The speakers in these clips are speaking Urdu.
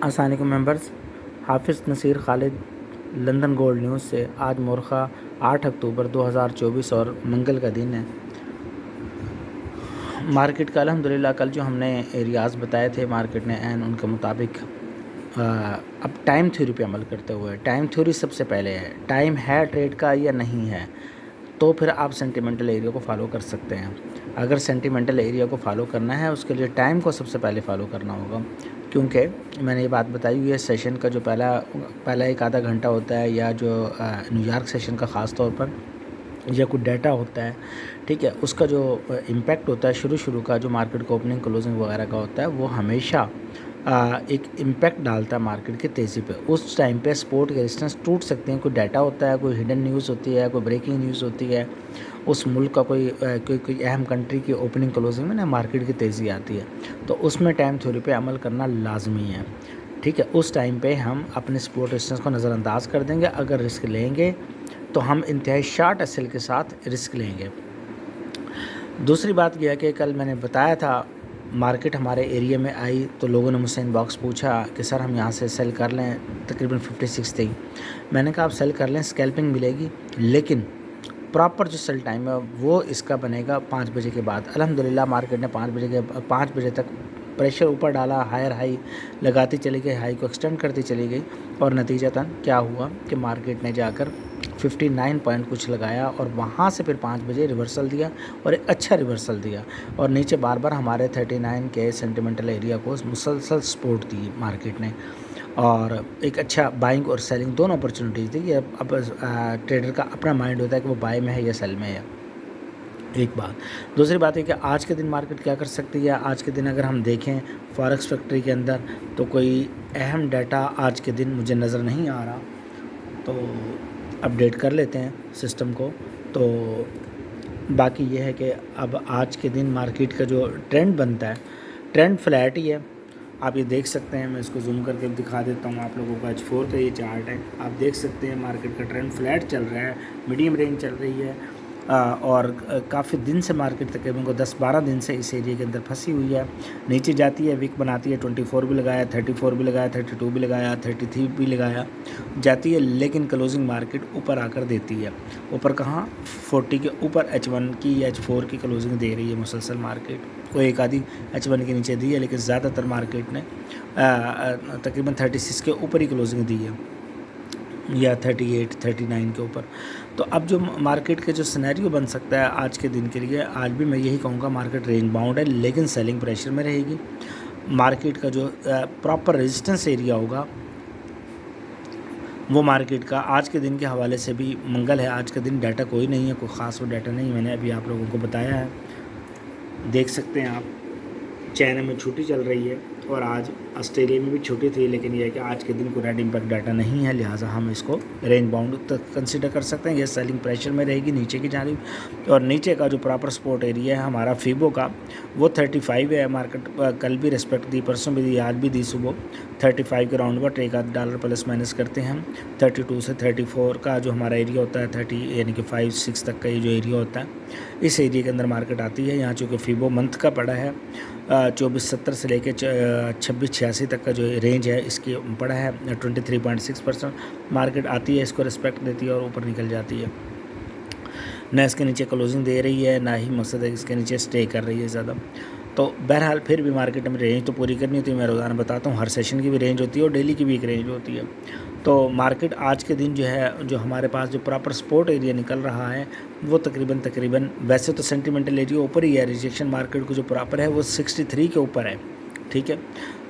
السلام علیکم ممبرز، حافظ نصیر خالد، لندن گولڈ نیوز سے۔ آج مورخہ 8 اکتوبر 2024 اور منگل کا دن ہے۔ مارکیٹ کا الحمدللہ کل جو ہم نے ایریاز بتائے تھے مارکیٹ نے ان کے مطابق اب ٹائم تھیوری پہ عمل کرتے ہوئے، ٹائم تھیوری سب سے پہلے ہے، ٹائم ہے ٹریڈ کا یا نہیں ہے، تو پھر آپ سینٹیمنٹل ایریا کو فالو کر سکتے ہیں۔ اگر سینٹیمنٹل ایریا کو فالو کرنا ہے اس کے لیے ٹائم کو سب سے پہلے فالو کرنا ہوگا، کیونکہ میں نے یہ بات بتائی ہوئی ہے سیشن کا جو پہلا ایک آدھا گھنٹہ ہوتا ہے، یا جو نیو یارک سیشن کا خاص طور پر یا کوئی ڈیٹا ہوتا ہے، ٹھیک ہے، اس کا جو امپیکٹ ہوتا ہے شروع کا جو مارکیٹ کو اوپننگ کلوزنگ وغیرہ کا ہوتا ہے، وہ ہمیشہ ایک امپیکٹ ڈالتا ہے مارکیٹ کی تیزی پہ۔ اس ٹائم پہ سپورٹ کے ریزسٹنس ٹوٹ سکتے ہیں، کوئی ڈیٹا ہوتا ہے، کوئی ہڈن نیوز ہوتی ہے، کوئی بریکنگ نیوز ہوتی ہے، اس ملک کا کوئی اہم کنٹری کی اوپننگ کلوزنگ میں نا مارکیٹ کی تیزی آتی ہے، تو اس میں ٹائم تھیوری پہ عمل کرنا لازمی ہے، ٹھیک ہے۔ اس ٹائم پہ ہم اپنے سپورٹ ریزسٹنس کو نظر انداز کر دیں گے۔ اگر رسک لیں گے تو ہم انتہائی شارٹ ایس ایل کے ساتھ رسک لیں گے۔ دوسری بات یہ ہے کہ کل میں نے بتایا تھا مارکیٹ ہمارے ایریا میں آئی تو لوگوں نے مجھ سے ان باکس پوچھا کہ سر ہم یہاں سے سیل کر لیں، تقریباً 56 تھی۔ میں نے کہا آپ سیل کر لیں، اسکیلپنگ ملے گی، لیکن پراپر جو سیل ٹائم ہے وہ اس کا بنے گا 5 بجے کے بعد۔ الحمدللہ مارکیٹ نے 5 بجے تک پریشر اوپر ڈالا، ہائر ہائی لگاتی چلی گئی، ہائی کو ایکسٹینڈ کرتی چلی گئی، اور نتیجتاً کیا ہوا کہ مارکیٹ نے جا کر 59 پوائنٹ کچھ لگایا، اور وہاں سے پھر 5 بجے ریورسل دیا، اور ایک اچھا ریورسل دیا، اور نیچے بار بار ہمارے 39 کے سینٹیمنٹل ایریا کو مسلسل سپورٹ دی مارکیٹ نے، اور ایک اچھا بائنگ اور سیلنگ دونوں اپرچونیٹیز دی۔ یہ اب ٹریڈر کا اپنا مائنڈ ہوتا ہے کہ وہ بائی میں ہے یا سیل میں ہے، ایک بات۔ دوسری بات ہے کہ آج کے دن مارکیٹ کیا کر سکتی ہے۔ آج کے دن اگر ہم دیکھیں فارکس فیکٹری کے اندر تو کوئی اہم ڈیٹا آج کے دن مجھے نظر نہیں آ رہا، تو اپڈیٹ کر لیتے ہیں سسٹم کو۔ تو باقی یہ ہے کہ اب آج کے دن مارکیٹ کا جو ٹرینڈ بنتا ہے، ٹرینڈ فلیٹ ہی ہے، آپ یہ دیکھ سکتے ہیں۔ میں اس کو زوم کر کے دکھا دیتا ہوں آپ لوگوں کو۔ H4 کا یہ چارٹ ہے، آپ دیکھ سکتے ہیں مارکیٹ کا ٹرینڈ فلیٹ چل رہا ہے، میڈیم رینج چل رہی ہے، اور کافی دن سے مارکیٹ تقریباً 10-12 دن سے اس ایریے کے اندر پھنسی ہوئی ہے۔ نیچے جاتی ہے، ویک بناتی ہے، 24 بھی لگایا، 34 بھی لگایا، 32 بھی لگایا، 33 بھی لگایا، جاتی ہے، لیکن کلوزنگ مارکیٹ اوپر آ کر دیتی ہے۔ اوپر کہاں؟ 40 کے اوپر H1 کی یا H4 کی کلوزنگ دے رہی ہے مسلسل مارکیٹ۔ کوئی ایک آدھی H1 کے نیچے دی ہے، لیکن زیادہ تر مارکیٹ نے تقریباً 36 کے اوپر ہی کلوزنگ دی ہے، یا 38 39 کے اوپر۔ تو اب جو مارکیٹ کے جو سینیریو بن سکتا ہے آج کے دن کے لیے، آج بھی میں یہی کہوں گا مارکیٹ رینج باؤنڈ ہے، لیکن سیلنگ پریشر میں رہے گی۔ مارکیٹ کا جو پراپر ریزسٹنس ایریا ہوگا وہ مارکیٹ کا آج کے دن کے حوالے سے بھی منگل ہے۔ آج کا دن ڈیٹا کوئی نہیں ہے، کوئی خاص وہ ڈیٹا نہیں، میں نے ابھی آپ لوگوں کو بتایا ہے، دیکھ سکتے ہیں آپ۔ چائنا میں چھٹی چل رہی ہے، اور آج آسٹریلیا میں بھی چھٹی تھی، لیکن یہ ہے کہ آج کے دن کو ریڈ امپیکٹ ڈاٹا نہیں ہے، لہٰذا ہم اس کو رینج باؤنڈ تک کنسیڈر کر سکتے ہیں۔ یہ سیلنگ پریشر میں رہے گی نیچے کی جانب، اور نیچے کا جو پراپر سپورٹ ایریا ہے ہمارا فیبو کا، وہ 35 ہے۔ مارکیٹ کل بھی ریسپیکٹ دی، پرسوں بھی دی، آج بھی دی صبح 35 کے راؤنڈ پر، ایک آدھ ڈالر پلس مائنس کرتے ہیں ہم۔ 32 سے 34 کا جو ہمارا ایریا ہوتا ہے، 30 یعنی کہ 5-6 تک کا یہ جو ایریا ہوتا ہے، اس ایریا کے اندر مارکیٹ آتی ہے۔ یہاں چونکہ فیبو منتھ کا پڑا ہے، 2470 سے لے کے 2686 تک کا جو رینج ہے اس کی پڑا ہے، 23.6% مارکیٹ آتی ہے، اس کو رسپیکٹ دیتی ہے اور اوپر نکل جاتی ہے، نہ اس کے نیچے کلوزنگ دے رہی ہے، نہ ہی مقصد ہے اس کے نیچے سٹے کر رہی ہے زیادہ۔ تو بہرحال پھر بھی مارکیٹ میں رینج تو پوری کرنی ہوتی ہے، میں روزانہ بتاتا ہوں، ہر سیشن کی بھی رینج ہوتی ہے اور ڈیلی کی بھی ایک رینج ہوتی ہے۔ تو مارکیٹ آج کے دن جو ہے، جو ہمارے پاس جو پراپر سپورٹ ایریا نکل رہا ہے، وہ تقریباً ویسے تو سینٹیمنٹل ایریا اوپر ہی ہے، ریجیکشن مارکیٹ کو جو پراپر ہے وہ 63 کے اوپر ہے، ٹھیک ہے۔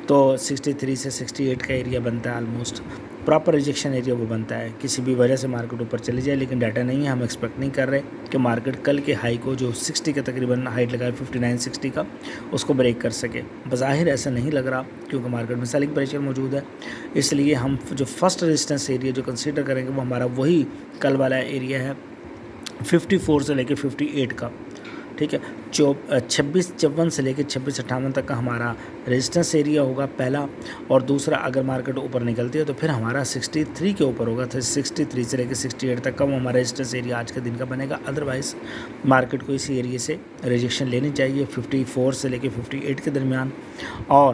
تو 63 سے 68 کا ایریا بنتا ہے آلموسٹ، پراپر ریجیکشن ایریا وہ بنتا ہے۔ کسی بھی وجہ سے مارکیٹ اوپر چلی جائے، لیکن ڈیٹا نہیں ہے، ہم ایکسپیکٹ نہیں کر رہے کہ مارکیٹ کل کے ہائی کو جو 60 کا تقریباً ہائٹ لگا ہے 59-60 کا، اس کو بریک کر سکے۔ بظاہر ایسا نہیں لگ رہا، کیونکہ مارکیٹ میں سیلنگ پریشر موجود ہے، اس لیے ہم جو فرسٹ ریزسٹنس ایریا جو کنسیڈر کریں گے وہ ہمارا وہی کل والا ایریا ہے 54 سے لے کے 58 کا، ٹھیک ہے۔ 2654 سے لے کے 2658 تک کا ہمارا ریزسٹنس ایریا ہوگا پہلا، اور دوسرا اگر مارکیٹ اوپر نکلتی ہے تو پھر ہمارا 63 کے اوپر ہوگا، تو 63 سے لے کے 68 تک کا وہ ہمارا ریزسٹنس ایریا آج کے دن کا بنے گا۔ ادروائز مارکیٹ کو اسی ایریا سے ریجیکشن لینی چاہیے 54 سے لے کے 58 کے درمیان، اور